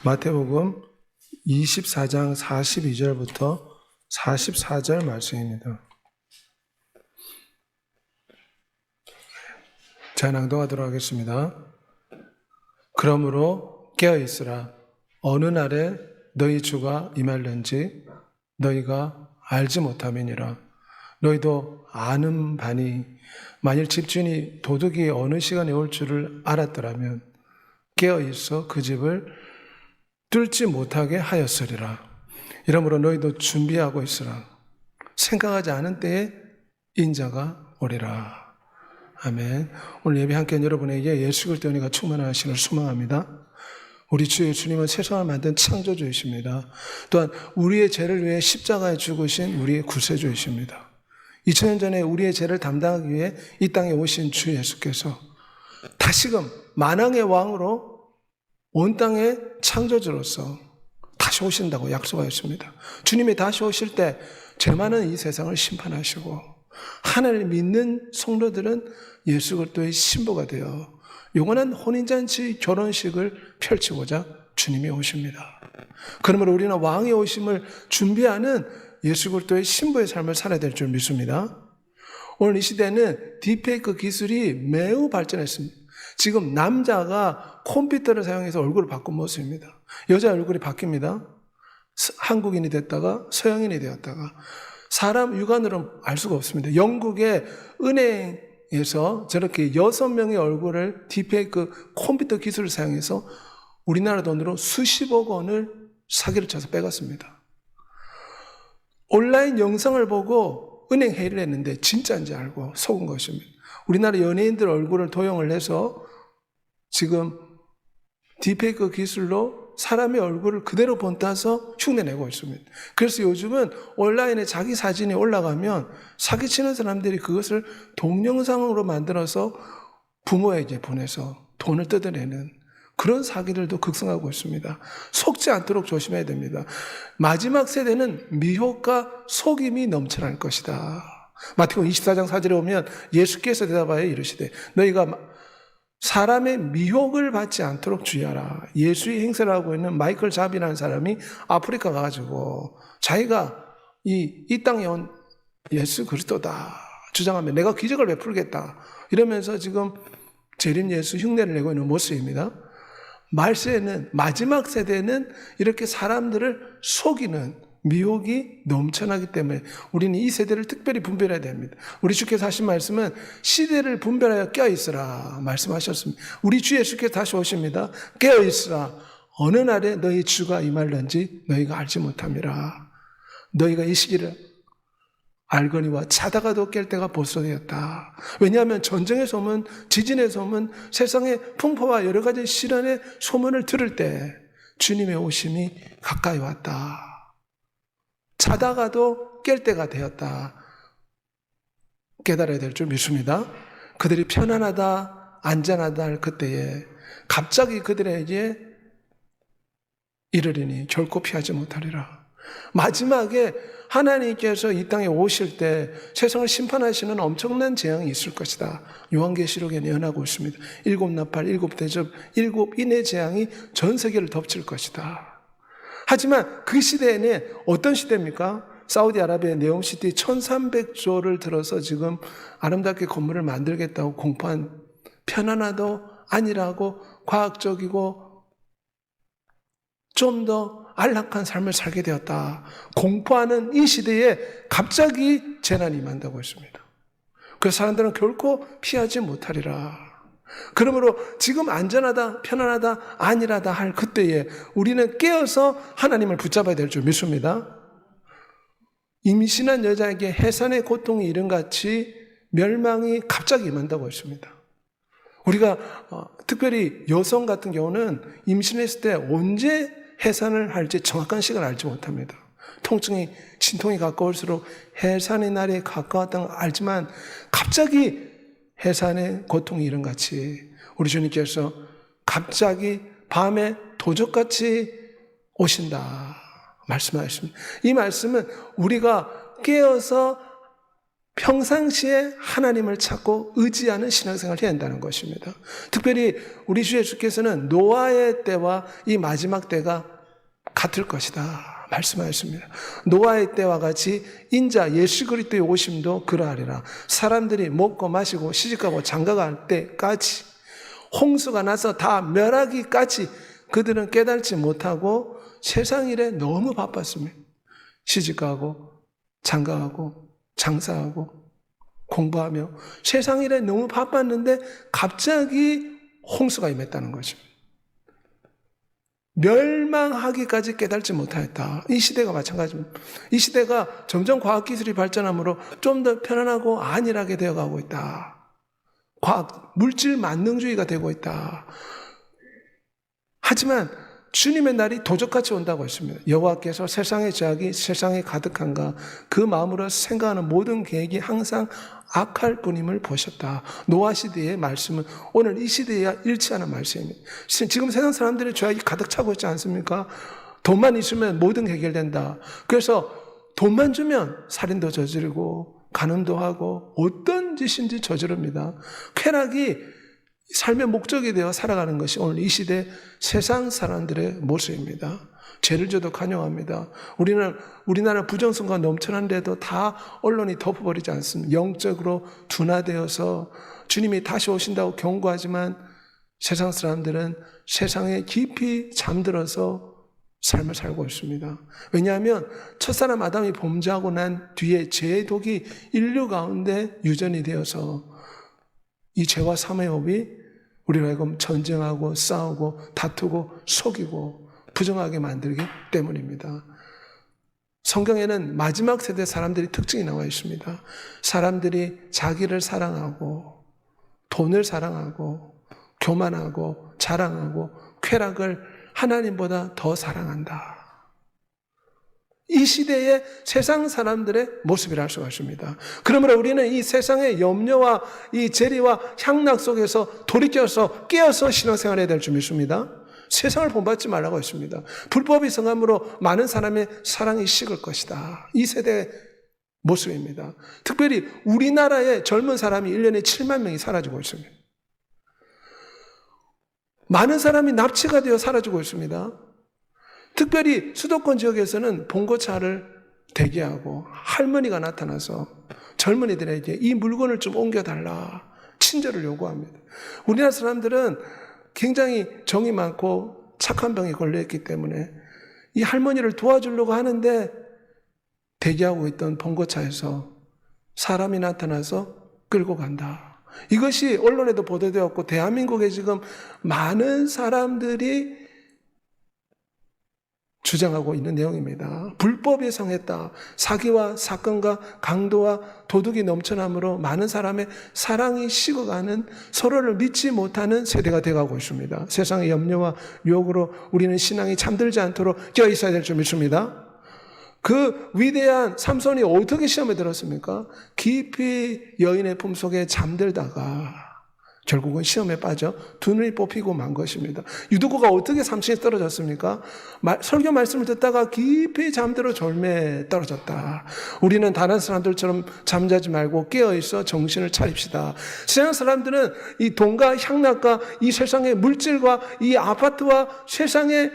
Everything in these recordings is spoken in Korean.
마태복음 24장 42절부터 44절 말씀입니다. 자, 낭독하도록 하겠습니다. 그러므로 깨어있으라. 어느 날에 너희 주가 임할는지 너희가 알지 못함이니라. 너희도 아는 바니 만일 집주인이 도둑이 어느 시간에 올 줄을 알았더라면 깨어있어 그 집을 뚫지 못하게 하였으리라. 이러므로 너희도 준비하고 있으라. 생각하지 않은 때에 인자가 오리라. 아멘. 오늘 예배 함께한 여러분에게 예수 그리스도의 은혜가 충만하시기를 소망합니다. 우리 주 예수님은 세상을 만든 창조주이십니다. 또한 우리의 죄를 위해 십자가에 죽으신 우리의 구세주이십니다. 2000년 전에 우리의 죄를 담당하기 위해 이 땅에 오신 주 예수께서 다시금 만왕의 왕으로 온 땅의 창조주로서 다시 오신다고 약속하였습니다. 주님이 다시 오실 때 죄 많은 이 세상을 심판하시고 하나님을 믿는 성도들은 예수 그리스도의 신부가 되어 영원한 혼인잔치 결혼식을 펼치고자 주님이 오십니다. 그러므로 우리는 왕의 오심을 준비하는 예수 그리스도의 신부의 삶을 살아야 될 줄 믿습니다. 오늘 이 시대는 딥페이크 기술이 매우 발전했습니다. 지금 남자가 컴퓨터를 사용해서 얼굴을 바꾼 모습입니다. 여자 얼굴이 바뀝니다. 한국인이 됐다가 서양인이 되었다가 사람 육안으로는 알 수가 없습니다. 영국의 은행에서 저렇게 6명의 얼굴을 딥페이크 컴퓨터 기술을 사용해서 우리나라 돈으로 수십억 원을 사기를 쳐서 빼갔습니다. 온라인 영상을 보고 은행 회의를 했는데 진짜인지 알고 속은 것입니다. 우리나라 연예인들 얼굴을 도용을 해서 지금 딥페이크 기술로 사람의 얼굴을 그대로 본따서 흉내내고 있습니다. 그래서 요즘은 온라인에 자기 사진이 올라가면 사기치는 사람들이 그것을 동영상으로 만들어서 부모에게 보내서 돈을 뜯어내는 그런 사기들도 극성하고 있습니다. 속지 않도록 조심해야 됩니다. 마지막 세대는 미혹과 속임이 넘쳐날 것이다. 마태복음 24장 4절에 보면 예수께서 대답하여 이르시되 너희가 사람의 미혹을 받지 않도록 주의하라. 예수의 행세를 하고 있는 마이클 잡이라는 사람이 아프리카 가가지고 자기가 이 땅에 온 예수 그리스도다 주장하면 내가 기적을 베풀겠다 이러면서 지금 재림 예수 흉내를 내고 있는 모습입니다. 말세에는 마지막 세대는 이렇게 사람들을 속이는 미혹이 넘쳐나기 때문에 우리는 이 세대를 특별히 분별해야 됩니다. 우리 주께서 하신 말씀은 시대를 분별하여 깨어있으라 말씀하셨습니다. 우리 주 예수께서 다시 오십니다. 깨어있으라. 어느 날에 너희 주가 임할는지 너희가 알지 못함이라. 너희가 이 시기를 알거니와 자다가도 깰 때가 벌써 되었다. 왜냐하면 전쟁의 소문, 지진의 소문, 세상의 풍파와 여러 가지 시련의 소문을 들을 때 주님의 오심이 가까이 왔다. 자다가도 깰 때가 되었다. 깨달아야 될 줄 믿습니다. 그들이 편안하다, 안전하다 할 그때에 갑자기 그들에게 이르리니 결코 피하지 못하리라. 마지막에 하나님께서 이 땅에 오실 때 세상을 심판하시는 엄청난 재앙이 있을 것이다. 요한계시록에 예언하고 있습니다. 7 나팔, 7 대접, 7 인의 재앙이 전 세계를 덮칠 것이다. 하지만 그 시대에는 어떤 시대입니까? 사우디아라비아 네옴시티 1300조를 들어서 지금 아름답게 건물을 만들겠다고 공포한 편안하도 아니라고 과학적이고 좀 더 안락한 삶을 살게 되었다. 공포하는 이 시대에 갑자기 재난이 임한다고 했습니다. 그래서 사람들은 결코 피하지 못하리라. 그러므로 지금 안전하다, 편안하다, 안일하다 할 그때에 우리는 깨어서 하나님을 붙잡아야 될 줄 믿습니다. 임신한 여자에게 해산의 고통이 이른같이 멸망이 갑자기 임한다고 했습니다. 우리가 특별히 여성 같은 경우는 임신했을 때 언제 해산을 할지 정확한 시간을 알지 못합니다. 통증이, 진통이 가까울수록 해산의 날이 가까웠다는 걸 알지만 갑자기 해산의 고통이 이른같이 우리 주님께서 갑자기 밤에 도적같이 오신다 말씀하셨습니다. 이 말씀은 우리가 깨어서 평상시에 하나님을 찾고 의지하는 신앙생활을 해야 한다는 것입니다. 특별히 우리 주 예수께서는 노아의 때와 이 마지막 때가 같을 것이다 말씀하셨습니다. 노아의 때와 같이 인자 예수 그리스도의 오심도 그러하리라. 사람들이 먹고 마시고 시집가고 장가갈 때까지, 홍수가 나서 다 멸하기까지 그들은 깨달지 못하고 세상 일에 너무 바빴습니다. 시집가고 장가가고 장사하고 공부하며 세상 일에 너무 바빴는데 갑자기 홍수가 임했다는 것입니다. 멸망하기까지 깨달지 못하였다. 이 시대가 마찬가지입니다. 이 시대가 점점 과학기술이 발전함으로 좀 더 편안하고 안일하게 되어가고 있다. 과학, 물질 만능주의가 되고 있다. 하지만 주님의 날이 도적같이 온다고 했습니다. 여호와께서 세상의 죄악이 세상에 가득한가 그 마음으로 생각하는 모든 계획이 항상 악할 뿐임을 보셨다. 노아 시대의 말씀은 오늘 이 시대에 일치하는 말씀입니다. 지금 세상 사람들의 죄악이 가득 차고 있지 않습니까? 돈만 있으면 모든 해결된다. 그래서 돈만 주면 살인도 저지르고 간음도 하고 어떤 짓인지 저지릅니다. 쾌락이 삶의 목적이 되어 살아가는 것이 오늘 이 시대 세상 사람들의 모습입니다. 죄를 져도 간용합니다. 우리나라 부정선거가 넘쳐난데도 다 언론이 덮어버리지 않습니다. 영적으로 둔화되어서 주님이 다시 오신다고 경고하지만 세상 사람들은 세상에 깊이 잠들어서 삶을 살고 있습니다. 왜냐하면 첫사람 아담이 범죄하고 난 뒤에 죄의 독이 인류 가운데 유전이 되어서 이 죄와 사매업이 우리로 하여금 전쟁하고 싸우고 다투고 속이고 부정하게 만들기 때문입니다. 성경에는 마지막 세대 사람들이 특징이 나와 있습니다. 사람들이 자기를 사랑하고 돈을 사랑하고 교만하고 자랑하고 쾌락을 하나님보다 더 사랑한다. 이 시대의 세상 사람들의 모습이라 할 수가 있습니다. 그러므로 우리는 이 세상의 염려와 이 재리와 향락 속에서 돌이켜서 깨어서 신앙생활해야 될 줄 믿습니다. 세상을 본받지 말라고 했습니다. 불법이 성함으로 많은 사람의 사랑이 식을 것이다. 이 세대의 모습입니다. 특별히 우리나라의 젊은 사람이 1년에 7만 명이 사라지고 있습니다. 많은 사람이 납치가 되어 사라지고 있습니다. 특별히 수도권 지역에서는 봉고차를 대기하고 할머니가 나타나서 젊은이들에게 이 물건을 좀 옮겨달라 친절을 요구합니다. 우리나라 사람들은 굉장히 정이 많고 착한 병에 걸려있기 때문에 이 할머니를 도와주려고 하는데 대기하고 있던 봉고차에서 사람이 나타나서 끌고 간다. 이것이 언론에도 보도되었고 대한민국에 지금 많은 사람들이 주장하고 있는 내용입니다. 불법에 성했다. 사기와 사건과 강도와 도둑이 넘쳐나므로 많은 사람의 사랑이 식어가는, 서로를 믿지 못하는 세대가 되어가고 있습니다. 세상의 염려와 유혹으로 우리는 신앙이 잠들지 않도록 깨어 있어야 될 줄 믿습니다. 그 위대한 삼손이 어떻게 시험에 들었습니까? 깊이 여인의 품속에 잠들다가 결국은 시험에 빠져 두 눈이 뽑히고 만 것입니다. 유두고가 어떻게 삼층에 떨어졌습니까? 설교 말씀을 듣다가 깊이 잠들어 졸매에 떨어졌다. 우리는 다른 사람들처럼 잠자지 말고 깨어있어 정신을 차립시다. 세상 사람들은 이 돈과 향락과 이 세상의 물질과 이 아파트와 세상의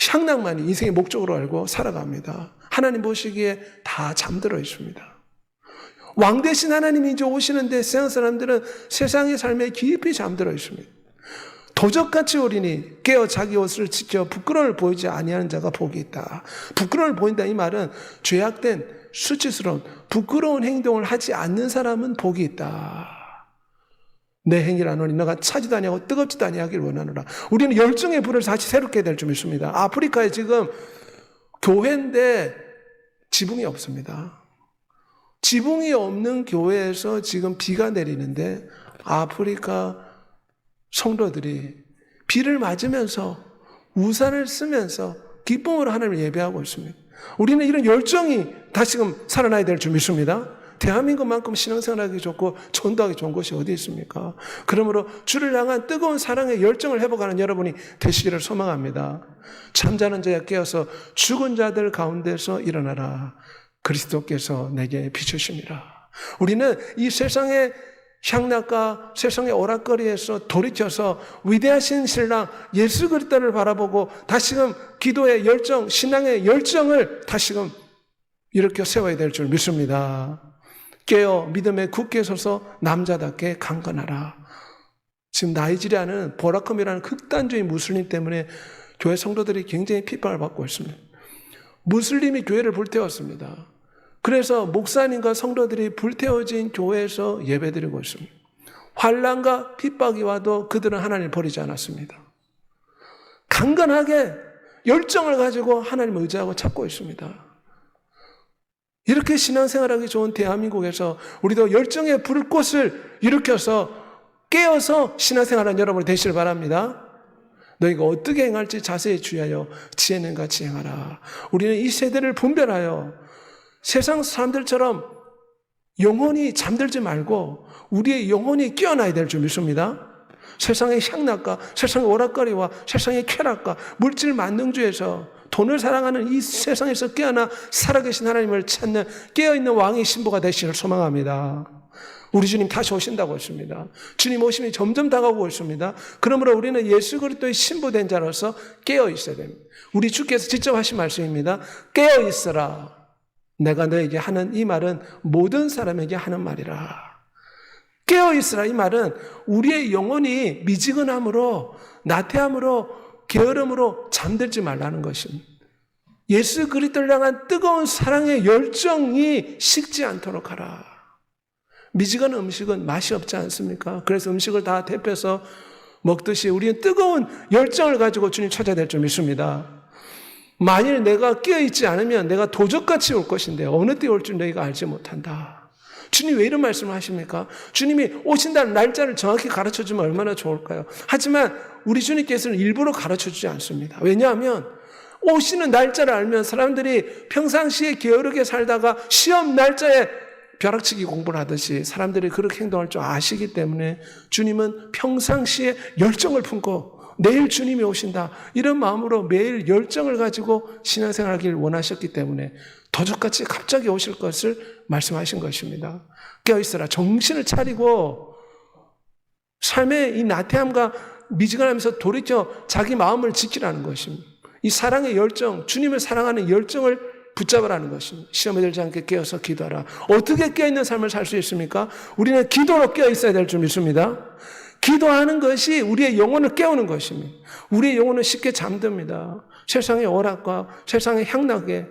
향락만이 인생의 목적으로 알고 살아갑니다. 하나님 보시기에 다 잠들어 있습니다. 왕 대신 하나님이 이제 오시는데 세상 사람들은 세상의 삶에 깊이 잠들어 있습니다. 도적같이 오리니 깨어 자기 옷을 지켜 부끄러움을 보이지 아니하는 자가 복이 있다. 부끄러움을 보인다 이 말은 죄악된 수치스러운 부끄러운 행동을 하지 않는 사람은 복이 있다. 내 행위라노니 너가 차지도 아니하고 뜨겁지도 아니하길 원하노라. 우리는 열정의 불을 다시 새롭게 될 줄 믿습니다. 아프리카에 지금 교회인데 지붕이 없습니다. 지붕이 없는 교회에서 지금 비가 내리는데 아프리카 성도들이 비를 맞으면서 우산을 쓰면서 기쁨으로 하나님을 예배하고 있습니다. 우리는 이런 열정이 다시금 살아나야 될 줄 믿습니다. 대한민국만큼 신앙생활하기 좋고 전도하기 좋은 곳이 어디 있습니까? 그러므로 주를 향한 뜨거운 사랑의 열정을 회복하는 여러분이 되시기를 소망합니다. 잠자는 자야 깨어서 죽은 자들 가운데서 일어나라. 그리스도께서 내게 비추심이라. 우리는 이 세상의 향락과 세상의 오락거리에서 돌이켜서 위대하신 신랑 예수 그리스도를 바라보고 다시금 기도의 열정, 신앙의 열정을 다시금 일으켜 세워야 될 줄 믿습니다. 깨어 믿음에 굳게 서서 남자답게 강건하라. 지금 나이지리아는 보라컴이라는 극단적인 무슬림 때문에 교회 성도들이 굉장히 핍박을 받고 있습니다. 무슬림이 교회를 불태웠습니다. 그래서 목사님과 성도들이 불태워진 교회에서 예배드리고 있습니다. 환난과 핍박이 와도 그들은 하나님을 버리지 않았습니다. 강건하게 열정을 가지고 하나님을 의지하고 찾고 있습니다. 이렇게 신앙생활하기 좋은 대한민국에서 우리도 열정의 불꽃을 일으켜서 깨어서 신앙생활하는 여러분이 되시길 바랍니다. 너희가 어떻게 행할지 자세히 주의하여 지혜는 같이 행하라. 우리는 이 세대를 분별하여 세상 사람들처럼 영혼이 잠들지 말고 우리의 영혼이 깨어나야 될 줄 믿습니다. 세상의 향락과 세상의 오락거리와 세상의 쾌락과 물질 만능주의에서 돈을 사랑하는 이 세상에서 깨어나 살아계신 하나님을 찾는 깨어있는 왕의 신부가 되시기를 소망합니다. 우리 주님 다시 오신다고 했습니다. 주님 오심이 점점 다가오고 있습니다. 그러므로 우리는 예수 그리스도의 신부된 자로서 깨어 있어야 됩니다. 우리 주께서 직접 하신 말씀입니다. 깨어 있어라. 내가 너에게 하는 이 말은 모든 사람에게 하는 말이라. 깨어 있으라 이 말은 우리의 영혼이 미지근함으로 나태함으로 게으름으로 잠들지 말라는 것입니다. 예수 그리스도를 향한 뜨거운 사랑의 열정이 식지 않도록 하라. 미지근 음식은 맛이 없지 않습니까? 그래서 음식을 다 데펴서 먹듯이 우리는 뜨거운 열정을 가지고 주님 찾아야 될 줄 믿습니다. 만일 내가 깨어있지 않으면 내가 도적같이 올 것인데 어느 때 올 줄 너희가 알지 못한다. 주님 왜 이런 말씀을 하십니까? 주님이 오신다는 날짜를 정확히 가르쳐주면 얼마나 좋을까요? 하지만 우리 주님께서는 일부러 가르쳐주지 않습니다. 왜냐하면 오시는 날짜를 알면 사람들이 평상시에 게으르게 살다가 시험 날짜에 벼락치기 공부를 하듯이 사람들이 그렇게 행동할 줄 아시기 때문에 주님은 평상시에 열정을 품고 내일 주님이 오신다 이런 마음으로 매일 열정을 가지고 신앙생활하길 원하셨기 때문에 도적같이 갑자기 오실 것을 말씀하신 것입니다. 깨어있어라. 정신을 차리고 삶의 이 나태함과 미지근함에서 돌이켜 자기 마음을 지키라는 것입니다. 이 사랑의 열정, 주님을 사랑하는 열정을 붙잡으라는 것입니다. 시험에 들지 않게 깨어서 기도하라. 어떻게 깨어있는 삶을 살 수 있습니까? 우리는 기도로 깨어있어야 될 줄 믿습니다. 기도하는 것이 우리의 영혼을 깨우는 것입니다. 우리의 영혼은 쉽게 잠듭니다. 세상의 오락과 세상의 향락에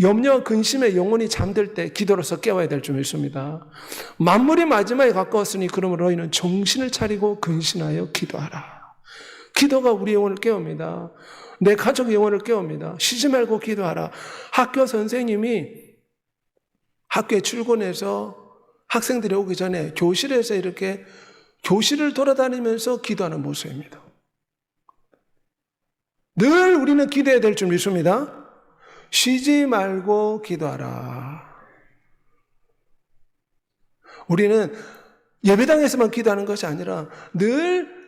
염려, 근심에 영혼이 잠들 때 기도로서 깨워야 될 줄 믿습니다. 만물이 마지막에 가까웠으니 그러므로 너희는 정신을 차리고 근신하여 기도하라. 기도가 우리 영혼을 깨웁니다. 내 가족의 영혼을 깨웁니다. 쉬지 말고 기도하라. 학교 선생님이 학교에 출근해서 학생들이 오기 전에 교실에서 이렇게 교실을 돌아다니면서 기도하는 모습입니다. 늘 우리는 기도해야 될 줄 믿습니다. 쉬지 말고 기도하라. 우리는 예배당에서만 기도하는 것이 아니라 늘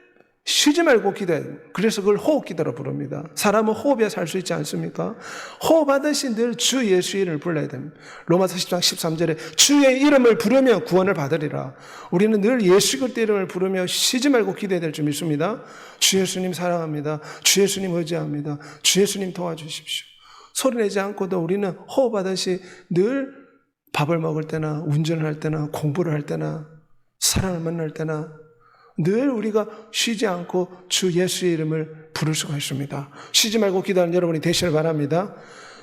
쉬지 말고 기도해야 돼요. 그래서 그걸 호흡기도로 부릅니다. 사람은 호흡에 살 수 있지 않습니까? 호흡하듯이 늘 주 예수 이름을 불러야 됩니다. 로마서 10장 13절에 주의 이름을 부르며 구원을 받으리라. 우리는 늘 예수 그리스도 이름을 부르며 쉬지 말고 기도해야 될 줄 믿습니다. 주 예수님 사랑합니다. 주 예수님 의지합니다. 주 예수님 도와주십시오. 소리내지 않고도 우리는 호흡하듯이 늘 밥을 먹을 때나 운전을 할 때나 공부를 할 때나 사람을 만날 때나 늘 우리가 쉬지 않고 주 예수의 이름을 부를 수가 있습니다. 쉬지 말고 기도하는 여러분이 되시길 바랍니다.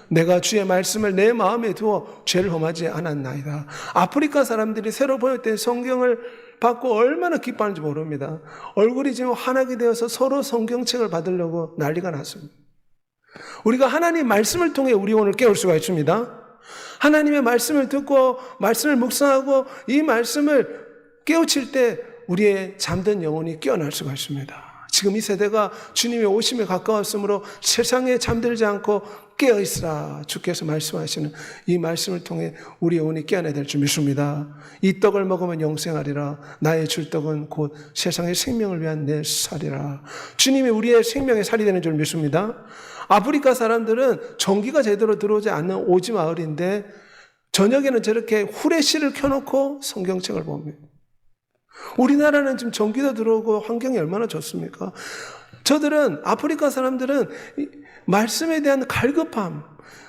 내가 주의 말씀을 내 마음에 두어 죄를 범하지 않았나이다. 아프리카 사람들이 새로 보였던 성경을 받고 얼마나 기뻐하는지 모릅니다. 얼굴이 지금 환하게 되어서 서로 성경책을 받으려고 난리가 났습니다. 우리가 하나님 말씀을 통해 우리 영혼을 깨울 수가 있습니다. 하나님의 말씀을 듣고 말씀을 묵상하고 이 말씀을 깨우칠 때 우리의 잠든 영혼이 깨어날 수가 있습니다. 지금 이 세대가 주님의 오심에 가까웠으므로 세상에 잠들지 않고 깨어있으라 주께서 말씀하시는 이 말씀을 통해 우리 영혼이 깨어나야 될 줄 믿습니다. 이 떡을 먹으면 영생하리라. 나의 줄 떡은 곧 세상의 생명을 위한 내 살이라. 주님이 우리의 생명의 살이 되는 줄 믿습니다. 아프리카 사람들은 전기가 제대로 들어오지 않는 오지 마을인데 저녁에는 저렇게 후레쉬를 켜놓고 성경책을 봅니다. 우리나라는 지금 전기도 들어오고 환경이 얼마나 좋습니까? 저들은, 아프리카 사람들은 말씀에 대한 갈급함,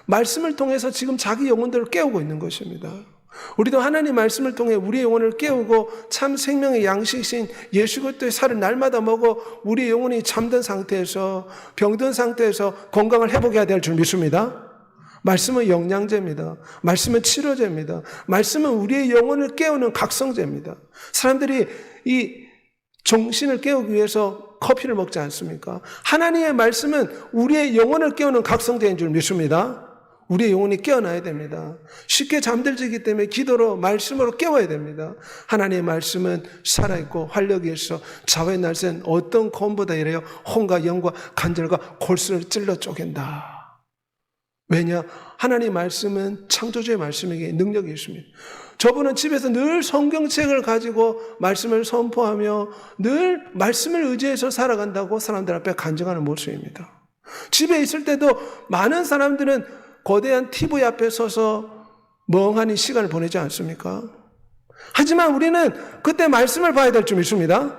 말씀을 통해서 지금 자기 영혼들을 깨우고 있는 것입니다. 우리도 하나님 말씀을 통해 우리의 영혼을 깨우고 참 생명의 양식이신 예수 그리스도의 살을 날마다 먹어 우리의 영혼이 잠든 상태에서, 병든 상태에서 건강을 회복해야 될 줄 믿습니다. 말씀은 영양제입니다. 말씀은 치료제입니다. 말씀은 우리의 영혼을 깨우는 각성제입니다. 사람들이 이 정신을 깨우기 위해서 커피를 먹지 않습니까? 하나님의 말씀은 우리의 영혼을 깨우는 각성제인 줄 믿습니다. 우리의 영혼이 깨어나야 됩니다. 쉽게 잠들지기 때문에 기도로 말씀으로 깨워야 됩니다. 하나님의 말씀은 살아있고 활력이 있어 좌우의 날쌘 어떤 검보다 이래요 혼과 영과 간절과 골수를 찔러 쪼갠다. 왜냐? 하나님의 말씀은 창조주의 말씀에게 능력이 있습니다. 저분은 집에서 늘 성경책을 가지고 말씀을 선포하며 늘 말씀을 의지해서 살아간다고 사람들 앞에 간증하는 모습입니다. 집에 있을 때도 많은 사람들은 거대한 TV 앞에 서서 멍하니 시간을 보내지 않습니까? 하지만 우리는 그때 말씀을 봐야 될 줄 믿습니다.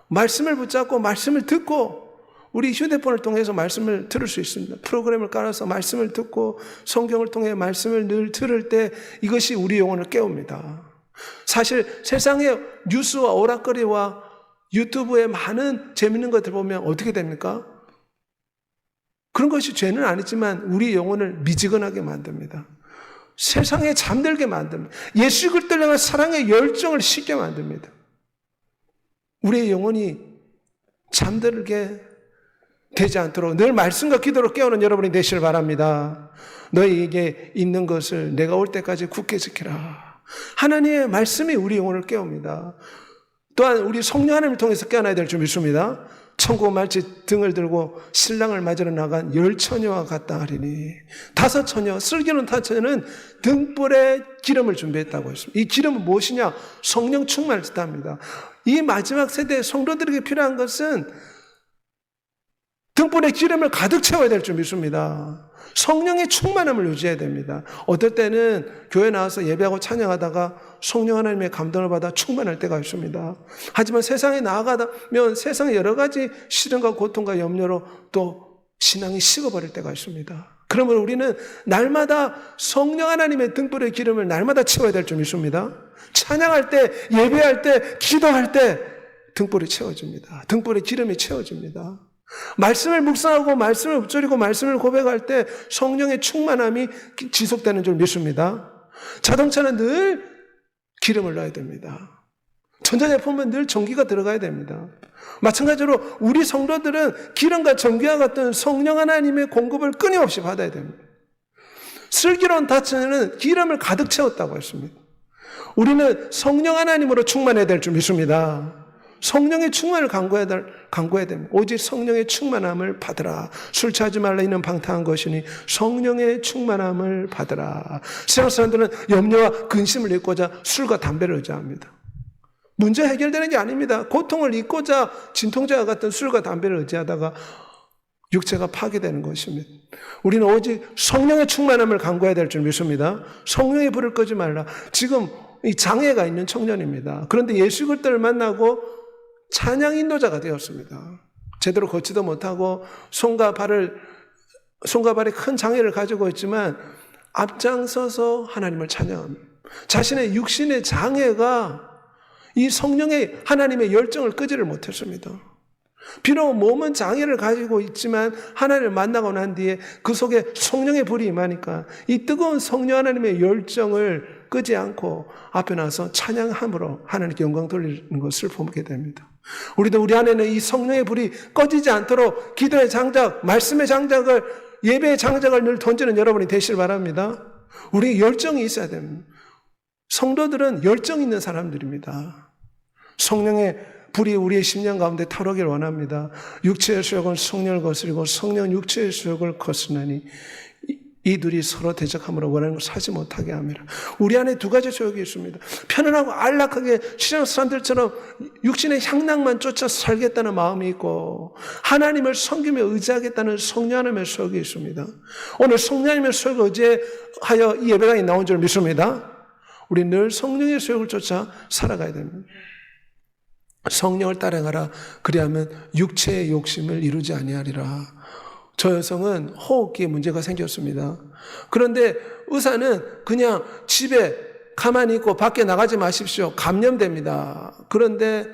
말씀을 붙잡고 말씀을 듣고 우리 휴대폰을 통해서 말씀을 들을 수 있습니다. 프로그램을 깔아서 말씀을 듣고 성경을 통해 말씀을 늘 들을 때 이것이 우리 영혼을 깨웁니다. 사실 세상의 뉴스와 오락거리와 유튜브에 많은 재밌는 것들 보면 어떻게 됩니까? 그런 것이 죄는 아니지만 우리 영혼을 미지근하게 만듭니다. 세상에 잠들게 만듭니다. 예수 그리스도를 향한 사랑의 열정을 식게 만듭니다. 우리의 영혼이 잠들게 되지 않도록 늘 말씀과 기도로 깨우는 여러분이 되시길 바랍니다. 너희에게 있는 것을 내가 올 때까지 굳게 지키라. 하나님의 말씀이 우리 영혼을 깨웁니다. 또한 우리 성령 하나님을 통해서 깨어나야 될 줄 믿습니다. 천국 말치 등을 들고 신랑을 맞으러 나간 10처녀와 같다 하리니 5처녀, 슬기로운 5처녀는 등불에 기름을 준비했다고 했습니다. 이 기름은 무엇이냐? 성령 충만을 뜻합니다. 이 마지막 세대의 성도들에게 필요한 것은 등불에 기름을 가득 채워야 될 줄 믿습니다. 성령의 충만함을 유지해야 됩니다. 어떨 때는 교회 나와서 예배하고 찬양하다가 성령 하나님의 감동을 받아 충만할 때가 있습니다. 하지만 세상에 나아가면 세상의 여러 가지 시련과 고통과 염려로 또 신앙이 식어버릴 때가 있습니다. 그러므로 우리는 날마다 성령 하나님의 등불의 기름을 날마다 채워야 될 줄 믿습니다. 찬양할 때, 예배할 때, 기도할 때 등불이 채워집니다. 등불의 기름이 채워집니다. 말씀을 묵상하고 말씀을 읊조리고 말씀을 고백할 때 성령의 충만함이 지속되는 줄 믿습니다. 자동차는 늘 기름을 넣어야 됩니다. 전자제품은 늘 전기가 들어가야 됩니다. 마찬가지로 우리 성도들은 기름과 전기와 같은 성령 하나님의 공급을 끊임없이 받아야 됩니다. 슬기로운 다처녀는 기름을 가득 채웠다고 했습니다. 우리는 성령 하나님으로 충만해야 될 줄 믿습니다. 성령의 충만을 간구해야 됩니다. 오직 성령의 충만함을 받으라. 술 취하지 말라 이는 방탕한 것이니 성령의 충만함을 받으라. 세상 사람들은 염려와 근심을 잊고자 술과 담배를 의지합니다. 문제 해결되는 게 아닙니다. 고통을 잊고자 진통제와 같은 술과 담배를 의지하다가 육체가 파괴되는 것입니다. 우리는 오직 성령의 충만함을 간구해야 될 줄 믿습니다. 성령의 불을 끄지 말라. 지금 이 장애가 있는 청년입니다. 그런데 예수 그리스도를 만나고 찬양 인도자가 되었습니다. 제대로 걷지도 못하고 손과 발에 큰 장애를 가지고 있지만 앞장서서 하나님을 찬양합니다. 자신의 육신의 장애가 이 성령의 하나님의 열정을 끄지를 못했습니다. 비록 몸은 장애를 가지고 있지만 하나님을 만나고 난 뒤에 그 속에 성령의 불이 임하니까 이 뜨거운 성령 하나님의 열정을 끄지 않고 앞에 나서 찬양함으로 하나님께 영광 돌리는 것을 보게 됩니다. 우리도 우리 안에는 이 성령의 불이 꺼지지 않도록 기도의 장작, 말씀의 장작을, 예배의 장작을 늘 던지는 여러분이 되시길 바랍니다. 우리의 열정이 있어야 됩니다. 성도들은 열정 있는 사람들입니다. 성령의 불이 우리의 심령 가운데 타오르길 원합니다. 육체의 수욕은 성령을 거스리고 성령은 육체의 수욕을 거스르나니 이 둘이 서로 대적함으로 원하는 것을 하지 못하게 합니다. 우리 안에 두 가지 소욕이 있습니다. 편안하고 안락하게 시장 사람들처럼 육신의 향락만 쫓아 살겠다는 마음이 있고, 하나님을 섬기며 의지하겠다는 성령 하나님의 소욕이 있습니다. 오늘 성령 하나님의 소욕을 의지하여 이 예배당에 나온 줄 믿습니다. 우리 늘 성령의 소욕을 쫓아 살아가야 됩니다. 성령을 따라가라. 그리하면 육체의 욕심을 이루지 아니하리라. 저 여성은 호흡기에 문제가 생겼습니다. 그런데 의사는 그냥 집에 가만히 있고 밖에 나가지 마십시오. 감염됩니다. 그런데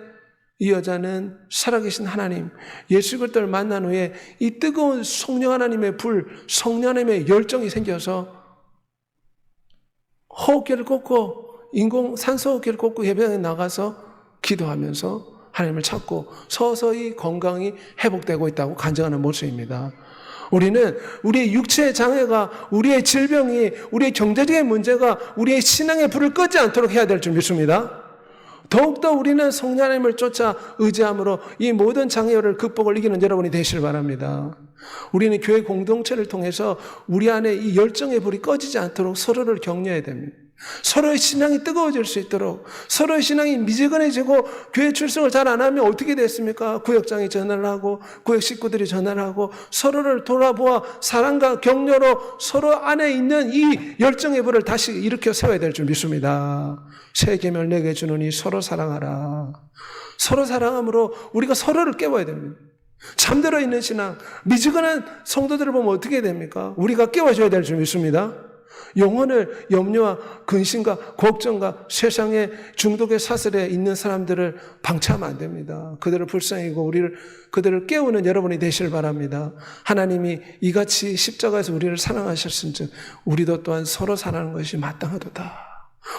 이 여자는 살아계신 하나님, 예수 그리스도를 만난 후에 이 뜨거운 성령 하나님의 불, 성령 하나님의 열정이 생겨서 호흡기를 꽂고 인공 산소호흡기를 꽂고 예배당에 나가서 기도하면서 하나님을 찾고 서서히 건강이 회복되고 있다고 간증하는 모습입니다. 우리는 우리의 육체의 장애가, 우리의 질병이, 우리의 경제적인 문제가 우리의 신앙의 불을 끄지 않도록 해야 될 줄 믿습니다. 더욱더 우리는 성령 하나님을 쫓아 의지함으로 이 모든 장애를 극복을 이기는 여러분이 되시길 바랍니다. 우리는 교회 공동체를 통해서 우리 안에 이 열정의 불이 꺼지지 않도록 서로를 격려해야 됩니다. 서로의 신앙이 뜨거워질 수 있도록, 서로의 신앙이 미지근해지고 교회 출석을 잘 안 하면 어떻게 됐습니까? 구역장이 전화를 하고 구역 식구들이 전화를 하고 서로를 돌아보아 사랑과 격려로 서로 안에 있는 이 열정의 불을 다시 일으켜 세워야 될 줄 믿습니다. 새 계명을 내게 주노니 서로 사랑하라. 서로 사랑함으로 우리가 서로를 깨워야 됩니다. 잠들어 있는 신앙, 미지근한 성도들을 보면 어떻게 됩니까? 우리가 깨워줘야 될 줄 믿습니다. 영혼을 염려와 근심과 걱정과 세상의 중독의 사슬에 있는 사람들을 방치하면 안 됩니다. 그들을 불쌍히 여기고 그들을 깨우는 여러분이 되시길 바랍니다. 하나님이 이같이 십자가에서 우리를 사랑하셨은즉 우리도 또한 서로 사랑하는 것이 마땅하도다.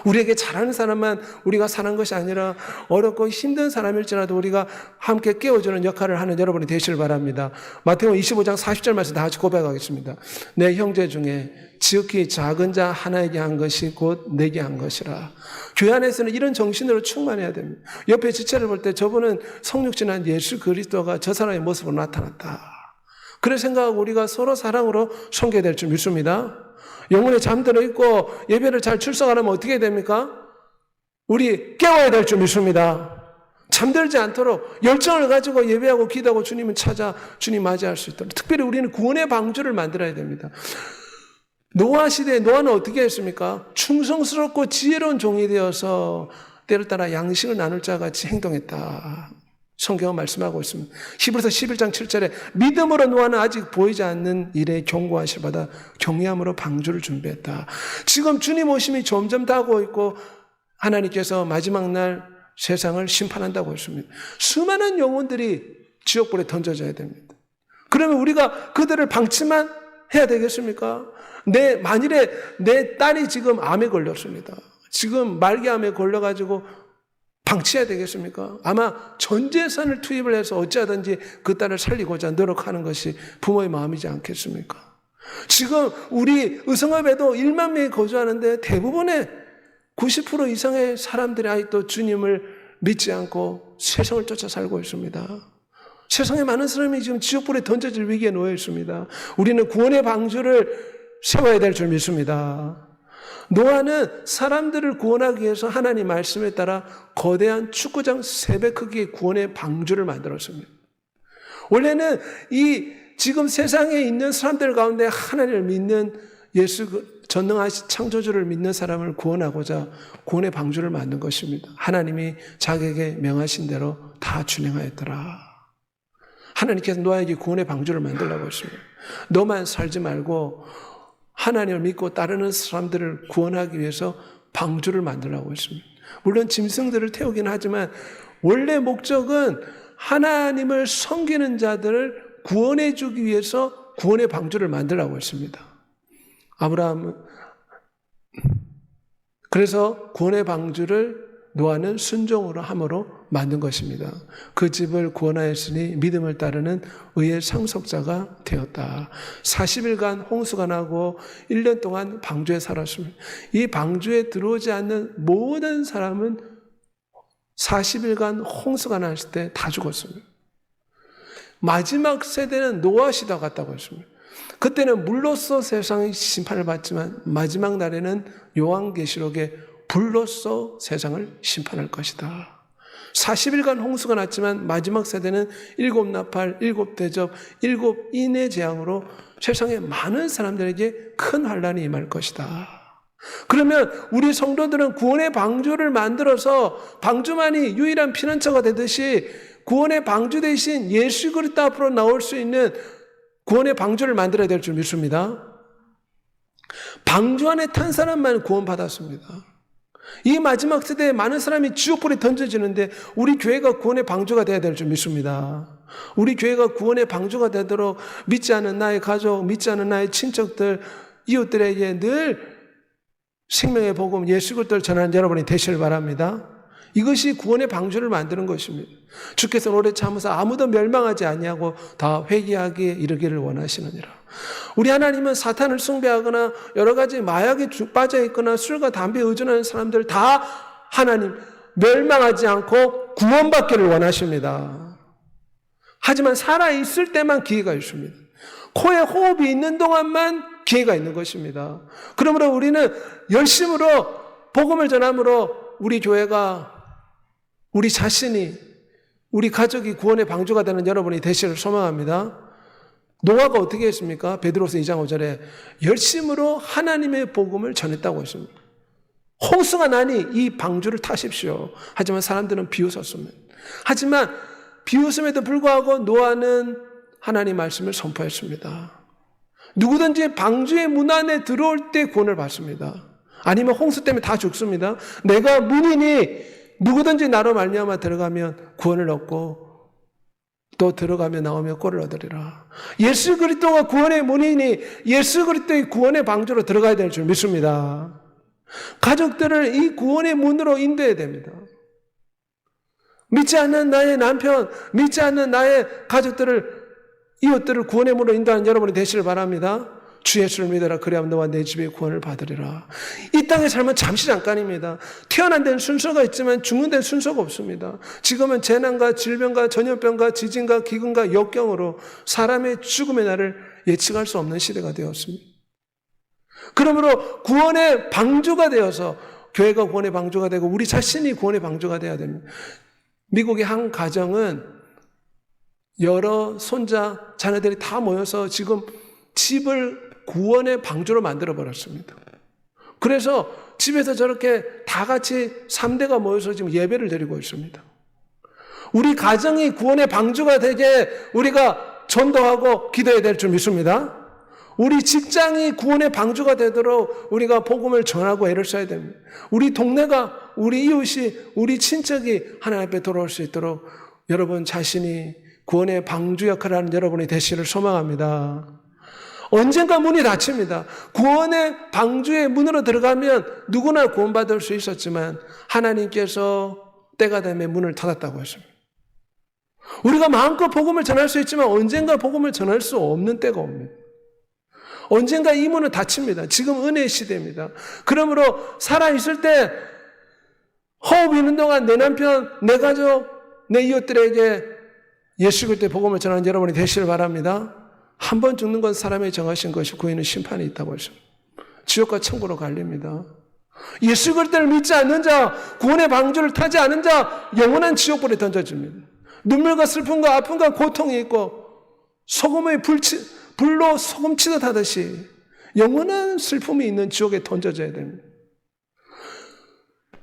우리에게 잘하는 사람만 우리가 사는 것이 아니라 어렵고 힘든 사람일지라도 우리가 함께 깨워주는 역할을 하는 여러분이 되시길 바랍니다. 마태복음 25장 40절 말씀 다 같이 고백하겠습니다. 내 형제 중에 지극히 작은 자 하나에게 한 것이 곧 내게 한 것이라. 교회 안에서는 이런 정신으로 충만해야 됩니다. 옆에 지체를 볼 때 저분은 성육신한 예수 그리스도가 저 사람의 모습으로 나타났다. 그래 생각하고 우리가 서로 사랑으로 섬겨야 될 줄 믿습니다. 영혼에 잠들어 있고 예배를 잘 출석 안 하면 어떻게 됩니까? 우리 깨워야 될 줄 믿습니다. 잠들지 않도록 열정을 가지고 예배하고 기도하고 주님을 찾아 주님 맞이할 수 있도록, 특별히 우리는 구원의 방주를 만들어야 됩니다. 노아 시대에 노아는 어떻게 했습니까? 충성스럽고 지혜로운 종이 되어서 때를 따라 양식을 나눌 자 같이 행동했다. 성경은 말씀하고 있습니다. 히브리서 11장 7절에 믿음으로 노아는 아직 보이지 않는 일에 경고하실 바다 경외함으로 방주를 준비했다. 지금 주님 오심이 점점 다가오고 있고 하나님께서 마지막 날 세상을 심판한다고 했습니다. 수많은 영혼들이 지옥불에 던져져야 됩니다. 그러면 우리가 그들을 방치만 해야 되겠습니까? 만일에 내 딸이 지금 암에 걸렸습니다. 지금 말기암에 걸려가지고 방치해야 되겠습니까? 아마 전 재산을 투입을 해서 어찌하든지 그 딸을 살리고자 노력하는 것이 부모의 마음이지 않겠습니까? 지금 우리 의성읍에도 1만 명이 거주하는데 대부분의 90% 이상의 사람들이 아직도 주님을 믿지 않고 세상을 쫓아 살고 있습니다. 세상에 많은 사람이 지금 지옥불에 던져질 위기에 놓여 있습니다. 우리는 구원의 방주를 세워야 될 줄 믿습니다. 노아는 사람들을 구원하기 위해서 하나님 말씀에 따라 거대한 축구장 3배 크기의 구원의 방주를 만들었습니다. 원래는 이 지금 세상에 있는 사람들 가운데 하나님을 믿는 예수 전능하신 창조주를 믿는 사람을 구원하고자 구원의 방주를 만든 것입니다. 하나님이 자기에게 명하신 대로 다 준행하였더라. 하나님께서 노아에게 구원의 방주를 만들라고 했습니다. 너만 살지 말고 하나님을 믿고 따르는 사람들을 구원하기 위해서 방주를 만들라고 했습니다. 물론 짐승들을 태우긴 하지만 원래 목적은 하나님을 섬기는 자들을 구원해 주기 위해서 구원의 방주를 만들라고 했습니다. 아브라함은 그래서 구원의 방주를 노아는 순종으로 함으로 만든 것입니다. 그 집을 구원하였으니 믿음을 따르는 의의 상속자가 되었다. 40일간 홍수가 나고 1년 동안 방주에 살았습니다. 이 방주에 들어오지 않는 모든 사람은 40일간 홍수가 났을 때 다 죽었습니다. 마지막 세대는 노아 시대와 같다고 했습니다. 그때는 물로써 세상의 심판을 받지만 마지막 날에는 요한계시록에 불로써 세상을 심판할 것이다. 40일간 홍수가 났지만 마지막 세대는 7나팔, 7대접, 7인의 재앙으로 세상에 많은 사람들에게 큰 환란이 임할 것이다. 그러면 우리 성도들은 구원의 방주를 만들어서 방주만이 유일한 피난처가 되듯이 구원의 방주 대신 예수 그리스도 앞으로 나올 수 있는 구원의 방주를 만들어야 될 줄 믿습니다. 방주 안에 탄 사람만 구원받았습니다. 이 마지막 세대에 많은 사람이 지옥불에 던져지는데 우리 교회가 구원의 방주가 되어야 될 줄 믿습니다. 우리 교회가 구원의 방주가 되도록 믿지 않는 나의 가족, 믿지 않는 나의 친척들, 이웃들에게 늘 생명의 복음, 예수 그리스도를 전하는 여러분이 되시길 바랍니다. 이것이 구원의 방주를 만드는 것입니다. 주께서 오래 참으사 아무도 멸망하지 아니하고 다 회개하기에 이르기를 원하시느니라. 우리 하나님은 사탄을 숭배하거나 여러 가지 마약에 빠져 있거나 술과 담배에 의존하는 사람들 다 하나님 멸망하지 않고 구원받기를 원하십니다. 하지만 살아있을 때만 기회가 있습니다. 코에 호흡이 있는 동안만 기회가 있는 것입니다. 그러므로 우리는 열심으로 복음을 전함으로 우리 교회가, 우리 자신이, 우리 가족이 구원의 방주가 되는 여러분이 되시기를 소망합니다. 노아가 어떻게 했습니까? 베드로서 2장 5절에 열심으로 하나님의 복음을 전했다고 했습니다. 홍수가 나니 이 방주를 타십시오. 하지만 사람들은 비웃었습니다. 하지만 비웃음에도 불구하고 노아는 하나님 말씀을 선포했습니다. 누구든지 방주의 문 안에 들어올 때 구원을 받습니다. 아니면 홍수 때문에 다 죽습니다. 내가 문이니 누구든지 나로 말미암아 들어가면 구원을 얻고 또 들어가며 나오며 꼴을 얻으리라. 예수 그리스도가 구원의 문이니 예수 그리스도의 구원의 방주로 들어가야 될 줄 믿습니다. 가족들을 이 구원의 문으로 인도해야 됩니다. 믿지 않는 나의 남편, 믿지 않는 나의 가족들을, 이웃들을 구원의 문으로 인도하는 여러분이 되시길 바랍니다. 주 예수를 믿어라. 그래야 너와 내 집에 구원을 받으리라. 이 땅의 삶은 잠시 잠깐입니다. 태어난 데는 순서가 있지만 죽는 데는 순서가 없습니다. 지금은 재난과 질병과 전염병과 지진과 기근과 역경으로 사람의 죽음의 날을 예측할 수 없는 시대가 되었습니다. 그러므로 구원의 방주가 되어서 교회가 구원의 방주가 되고 우리 자신이 구원의 방주가 되어야 됩니다. 미국의 한 가정은 여러 손자, 자녀들이 다 모여서 지금 집을 구원의 방주로 만들어버렸습니다. 그래서 집에서 저렇게 다 같이 3대가 모여서 지금 예배를 드리고 있습니다. 우리 가정이 구원의 방주가 되게 우리가 전도하고 기도해야 될 줄 믿습니다. 우리 직장이 구원의 방주가 되도록 우리가 복음을 전하고 애를 써야 됩니다. 우리 동네가, 우리 이웃이, 우리 친척이 하나님 앞에 돌아올 수 있도록 여러분 자신이 구원의 방주 역할을 하는 여러분이 되시기를 소망합니다. 언젠가 문이 닫힙니다. 구원의 방주의 문으로 들어가면 누구나 구원받을 수 있었지만 하나님께서 때가 되면 문을 닫았다고 했습니다. 우리가 마음껏 복음을 전할 수 있지만 언젠가 복음을 전할 수 없는 때가 옵니다. 언젠가 이 문은 닫힙니다. 지금 은혜의 시대입니다. 그러므로 살아있을 때 호흡이 있는 동안 내 남편, 내 가족, 내 이웃들에게 예수 그리스도의 복음을 전하는 여러분이 되시길 바랍니다. 한 번 죽는 건 사람이 정하신 것이 그 후에는 심판이 있다고 했습니다. 지옥과 천국으로 갈립니다. 예수 그리스도를 믿지 않는 자, 구원의 방주를 타지 않은 자 영원한 지옥불에 던져집니다. 눈물과 슬픔과 아픔과 고통이 있고 소금의 불로 소금 치듯 하듯이 영원한 슬픔이 있는 지옥에 던져져야 됩니다.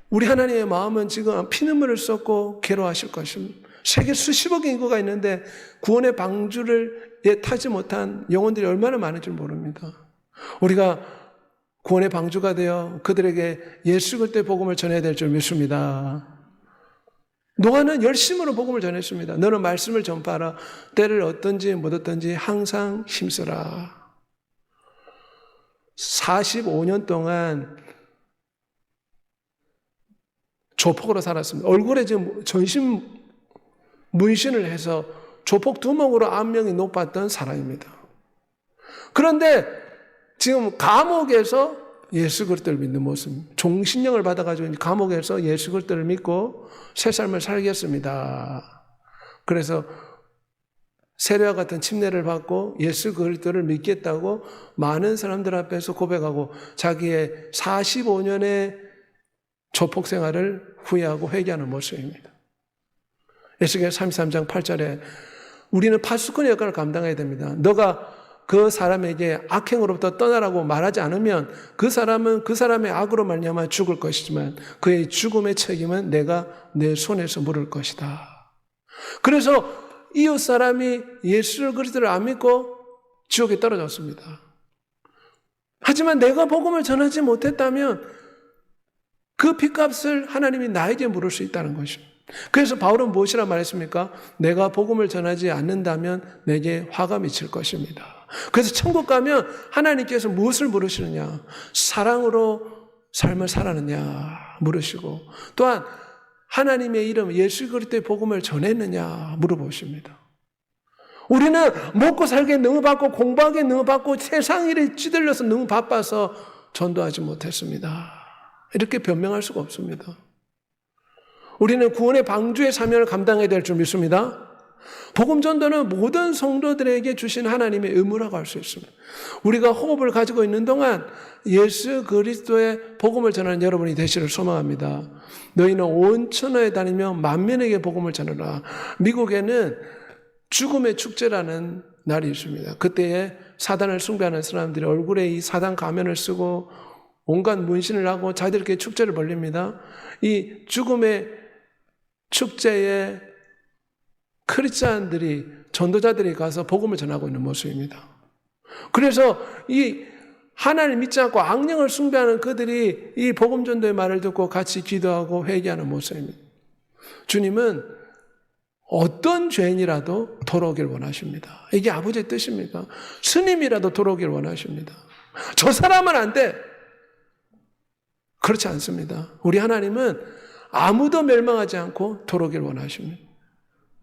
우리 하나님의 마음은 지금 피눈물을 쏟고 괴로워하실 것입니다. 세계 수십억의 인구가 있는데 구원의 방주를 타지 못한 영혼들이 얼마나 많은지 모릅니다. 우리가 구원의 방주가 되어 그들에게 예수 그리스도의 복음을 전해야 될 줄 믿습니다. 노아는 열심으로 복음을 전했습니다. 너는 말씀을 전파하라. 때를 얻든지 못 얻든지 항상 힘쓰라. 45년 동안 조폭으로 살았습니다. 얼굴에 지금 전신 문신을 해서 조폭 두목으로 안명이 높았던 사람입니다. 그런데 지금 감옥에서 예수 그리스도를 믿는 모습, 종신령을 받아가지고 감옥에서 예수 그리스도를 믿고 새 삶을 살겠습니다. 그래서 세례와 같은 침례를 받고 예수 그리스도를 믿겠다고 많은 사람들 앞에서 고백하고 자기의 45년의 조폭 생활을 후회하고 회개하는 모습입니다. 에스겔 33장 8절에 우리는 파수꾼의 역할을 감당해야 됩니다. 너가 그 사람에게 악행으로부터 떠나라고 말하지 않으면 그 사람은 그 사람의 악으로 말미암아 죽을 것이지만 그의 죽음의 책임은 내가 내 손에서 물을 것이다. 그래서 이웃 사람이 예수 그리스도를 안 믿고 지옥에 떨어졌습니다. 하지만 내가 복음을 전하지 못했다면 그 핏값을 하나님이 나에게 물을 수 있다는 것입니다. 그래서 바울은 무엇이라 말했습니까? 내가 복음을 전하지 않는다면 내게 화가 미칠 것입니다. 그래서 천국 가면 하나님께서 무엇을 물으시느냐? 사랑으로 삶을 살았느냐 물으시고, 또한 하나님의 이름 예수 그리스도의 복음을 전했느냐 물어보십니다. 우리는 먹고 살기에 너무 바쁘고 공부하기에 너무 바쁘고 세상 일에 찌들려서 너무 바빠서 전도하지 못했습니다. 이렇게 변명할 수가 없습니다. 우리는 구원의 방주의 사명을 감당해야 될 줄 믿습니다. 복음 전도는 모든 성도들에게 주신 하나님의 의무라고 할 수 있습니다. 우리가 호흡을 가지고 있는 동안 예수 그리스도의 복음을 전하는 여러분이 되시를 소망합니다. 너희는 온 천하에 다니며 만민에게 복음을 전하라. 미국에는 죽음의 축제라는 날이 있습니다. 그때에 사단을 숭배하는 사람들이 얼굴에 이 사단 가면을 쓰고 온갖 문신을 하고 자기들끼리 축제를 벌립니다. 이 죽음의 축제에 크리스찬들이 전도자들이 가서 복음을 전하고 있는 모습입니다. 그래서 이 하나님 믿지 않고 악령을 숭배하는 그들이 이 복음 전도의 말을 듣고 같이 기도하고 회개하는 모습입니다. 주님은 어떤 죄인이라도 돌아오길 원하십니다. 이게 아버지의 뜻입니다. 스님이라도 돌아오길 원하십니다. 저 사람은 안 돼. 그렇지 않습니다. 우리 하나님은 아무도 멸망하지 않고 돌아오길 원하십니다.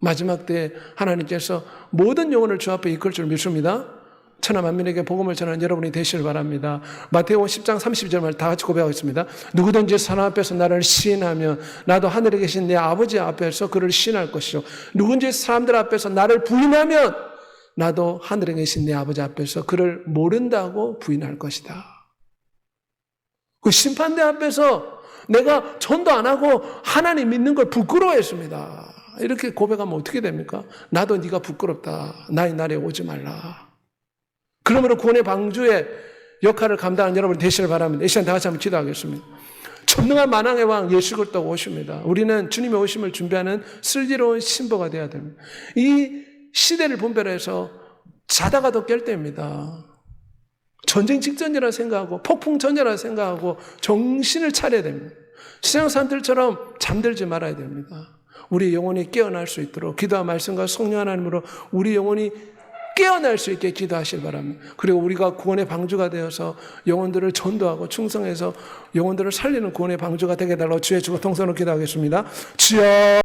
마지막 때에 하나님께서 모든 영혼을 주 앞에 이끌 줄 믿습니다. 천하 만민에게 복음을 전하는 여러분이 되시길 바랍니다. 마태복음 10장 32절 말 다 같이 고백하겠습니다. 누구든지 사람 앞에서 나를 시인하면 나도 하늘에 계신 내 아버지 앞에서 그를 시인할 것이요. 누구든지 사람들 앞에서 나를 부인하면 나도 하늘에 계신 내 아버지 앞에서 그를 모른다고 부인할 것이다. 그 심판대 앞에서 내가 전도 안 하고 하나님 믿는 걸 부끄러워했습니다. 이렇게 고백하면 어떻게 됩니까? 나도 네가 부끄럽다. 나의 날에 오지 말라. 그러므로 구원의 방주의 역할을 감당하는 여러분이 되시길 바랍니다. 이 시간 다 같이 한번 기도하겠습니다. 전능한 만왕의 왕 예수 그리스도가 오십니다. 우리는 주님의 오심을 준비하는 슬기로운 신부가 되어야 됩니다. 이 시대를 분별해서 자다가도 깰 때입니다. 전쟁 직전이라 생각하고 폭풍 전이라 생각하고 정신을 차려야 됩니다. 세상 사람들처럼 잠들지 말아야 됩니다. 우리 영혼이 깨어날 수 있도록 기도와 말씀과 성령 하나님으로 우리 영혼이 깨어날 수 있게 기도하시길 바랍니다. 그리고 우리가 구원의 방주가 되어서 영혼들을 전도하고 충성해서 영혼들을 살리는 구원의 방주가 되게 해달라고 주의 주고 통성으로 기도하겠습니다. 주여